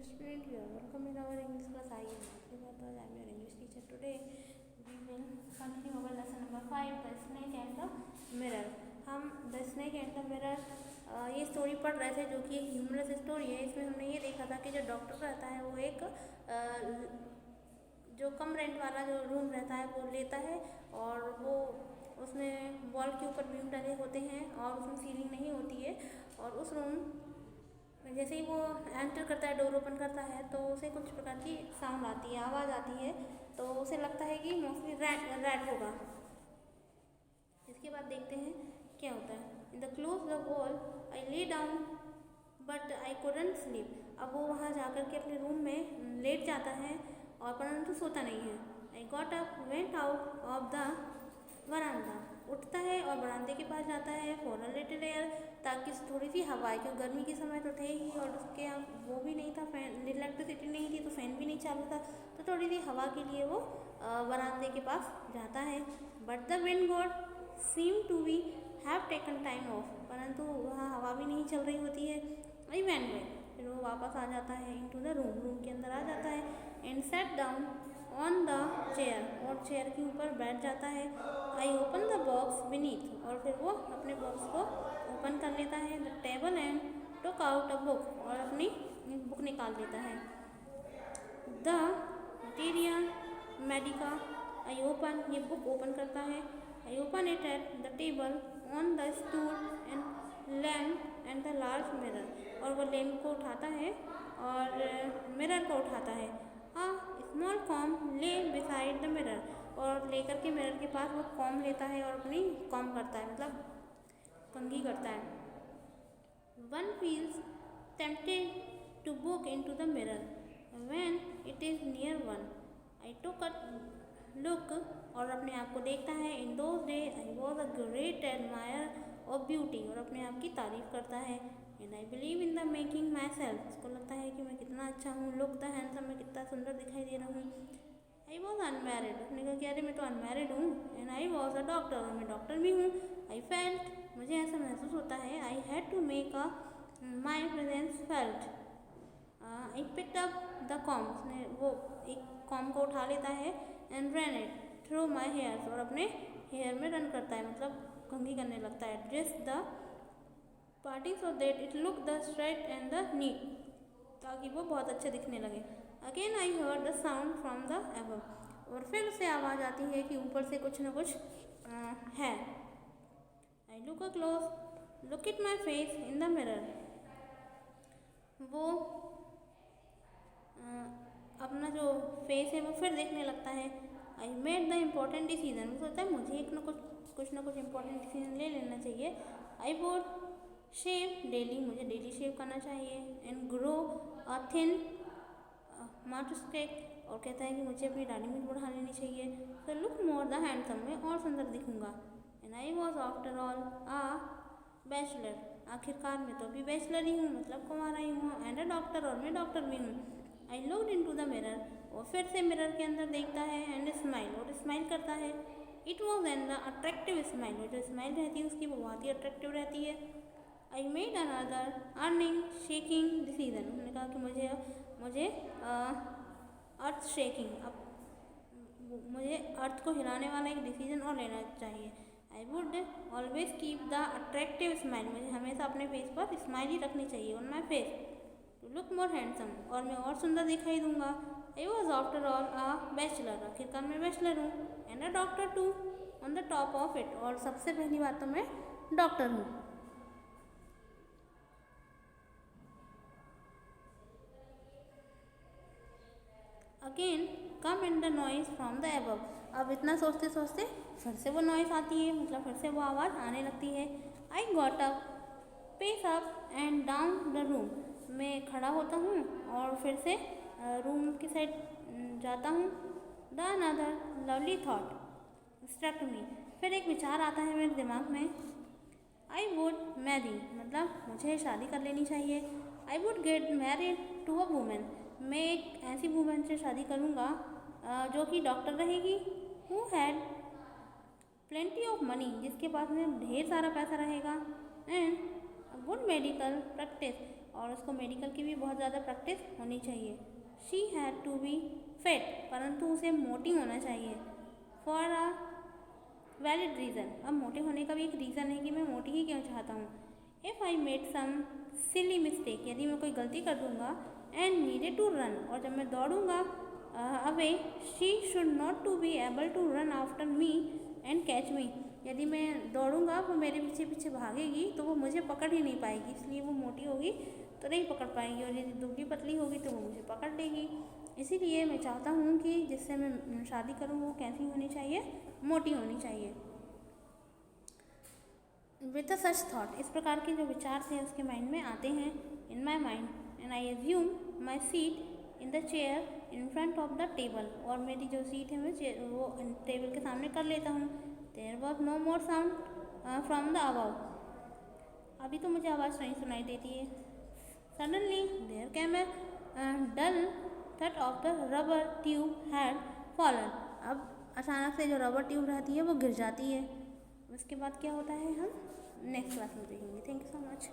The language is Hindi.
dear student, you are welcome in our English class. I am Bhargava. I am your English teacher. Today we will continue our lesson number 5, the snake and the mirror. हम the snake and the mirror ये स्टोरी पढ़ रहे थे, जो कि एक ह्यूमरस स्टोरी है। इसमें हमने ये देखा था कि जो डॉक्टर रहता है वो एक जो कम रेंट वाला जो रूम रहता है वो लेता है, और वो उसमें वॉल के ऊपर बीम डले होते हैं और उसमें सीलिंग नहीं होती है। और उस रूम जैसे ही वो एंटर करता है, डोर ओपन करता है, तो उसे कुछ प्रकार की साउंड आती है, आवाज़ आती है, तो उसे लगता है कि मोस्टली रैट होगा। इसके बाद देखते हैं क्या होता है। In the close the wall I lay down but I couldn't sleep. अब वो वहाँ जाकर के अपने रूम में लेट जाता है और परंतु सोता नहीं है। I got up went out of the वरांडा। उठता है और बरामदे के पास जाता है फॉर अ लिटिल एयर, ताकि थोड़ी सी हवा आए, क्योंकि गर्मी के समय तो थे ही और उसके यहाँ वो भी नहीं था, फैन इलेक्ट्रिसिटी नहीं थी तो फैन भी नहीं चालू था, तो थोड़ी सी हवा के लिए वो बरामदे के पास जाता है। But the wind god seem to be have taken time off. परंतु वहाँ हवा भी नहीं चल रही होती है। आई वैन बैक, फिर वो वापस आ जाता है इनटू द रूम के अंदर आ जाता है and set down on the chair, और चेयर के ऊपर बैठ जाता है। I open the box beneath, और फिर वो अपने बॉक्स को ओपन कर लेता है the table and took out a book, और अपनी बुक निकाल लेता है। The materia Medica I open, ये बुक ओपन करता है। I open it at the table on the stool and lamp and the large mirror, और वो लैम्प को उठाता है और मिरर को उठाता है। स्मॉल कॉम ले बिसाइड द मिरर, और लेकर के मिरर के पास वो कॉम लेता है और अपनी कॉम करता है, मतलब कंघी करता है। One feels tempted to book into the mirror when it is near one. I took a look, और अपने आप को देखता है। In those day I was a great admire of beauty, और अपने आप की तारीफ करता है। And I believe in the making myself, उसको लगता है कि मैं कितना अच्छा हूँ। लुक द हैंडसम, मैं कितना सुंदर दिखाई दे रहा हूँ। आई वॉज अनमैरिड, उसने कहा कि अरे मैं तो अनमैरिड हूँ। And I was a doctor, और मैं डॉक्टर भी हूँ। आई फेल्ट, मुझे ऐसा महसूस होता है। I had to make a my presence felt. I picked up the comb, उसने वो एक कॉम को उठा लेता है and run it through my hairs, और अपने हेयर में रन करता है, मतलब कंघी करने लगता है। Dress the party so that it look the straight and the neat, ताकि वो बहुत अच्छे दिखने लगे। Again I heard the sound from the above, और फिर उसे आवाज़ आती है कि ऊपर से कुछ न कुछ है। I look a close look it my face in the mirror, वो अपना जो फेस है वो फिर देखने लगता है। I made the important decision, वो सोचता है मुझे कुछ ना कुछ इम्पोर्टेंट डिसीजन ले लेना चाहिए। आई वुड शेव डेली, मुझे डेली शेव करना चाहिए। And grow a thin Mastek, और कहता है कि मुझे अपनी दाढ़ी भी बढ़ा लेनी चाहिए। तो लुक मोर द हैंडसम, मैं और सुंदर दिखूंगा। And I was after all a bachelor, आखिरकार मैं तो अभी बैचलर ही हूँ, मतलब कुंवारा ही हूँ। एंड अ डॉक्टर, और मैं डॉक्टर भी हूँ। I looked into the mirror, और फिर से मिरर के अंदर देखता है एंड स्माइल, और स्माइल करता है। It was an the attractive smile, वो जो स्माइल रहती है उसकी वो बहुत ही अट्रैक्टिव रहती है। I made another earning shaking decision, उन्होंने कहा कि मुझे अर्थ शेकिंग, अब मुझे अर्थ को हिलाने वाला एक डिसीजन और लेना चाहिए। I would always keep the attractive smile, मुझे हमेशा अपने फेस पर स्माइल ही रखनी चाहिए on my face to look more handsome, और मैं और सुंदर दिखाई दूंगा। I was after all a bachelor, आखिरकार मैं बैचलर हूँ। And a doctor too on the top of it, और सबसे पहली बात तो मैं डॉक्टर हूँ। Again come in the noise from the above, अब इतना सोचते सोचते फिर से वो नॉइज आती है, मतलब फिर से वो आवाज़ आने लगती है। I got up pace up and down the room, मैं खड़ा होता हूँ और फिर से रूम की साइड जाता हूँ। The another lovely thought struck me, फिर एक विचार आता है मेरे दिमाग में। आई वुड मैरी, मतलब मुझे शादी कर लेनी चाहिए। I would get married to a woman, मैं एक ऐसी वूमेन से शादी करूँगा जो कि डॉक्टर रहेगी। Who had plenty of money, जिसके पास में ढेर सारा पैसा रहेगा। एंड गुड मेडिकल प्रैक्टिस, और उसको मेडिकल की भी बहुत ज़्यादा प्रैक्टिस होनी चाहिए। She had to be fit, परंतु उसे मोटी होना चाहिए। फॉर अ वैलिड रीज़न, अब मोटे होने का भी एक रीज़न है कि मैं मोटी ही क्यों चाहता हूँ। If I made some silly mistake, यदि मैं कोई गलती कर दूँगा, एंड नीडेड टू रन, और जब मैं दौड़ूँगा away, she should not to be able to run after me and catch me, यदि मैं दौड़ूँगा वो मेरे पीछे पीछे भागेगी तो वो मुझे पकड़ ही नहीं पाएगी, इसलिए वो मोटी होगी तो नहीं पकड़ पाएगी, और यदि दुबली पतली होगी तो वो मुझे पकड़ लेगी। इसीलिए मैं चाहता हूँ कि जिससे मैं शादी करूँ वो कैसी होनी चाहिए, मोटी होनी चाहिए। विद सच थॉट, इस प्रकार के जो विचार थे उसके माइंड में आते हैं, in my mind, and I assume my seat in the chair in front of the table, और मेरी जो सीट है मैं वो टेबल के सामने कर लेता हूँ। There was no more sound from the above, अभी तो मुझे आवाज़ नहीं सुनाई देती है। Suddenly there came a dull thud of the rubber tube had fallen, अब अचानक से जो रबर ट्यूब रहती है वो गिर जाती है। उसके बाद क्या होता है हम नेक्स्ट क्लास में देखेंगे। Thank you so much.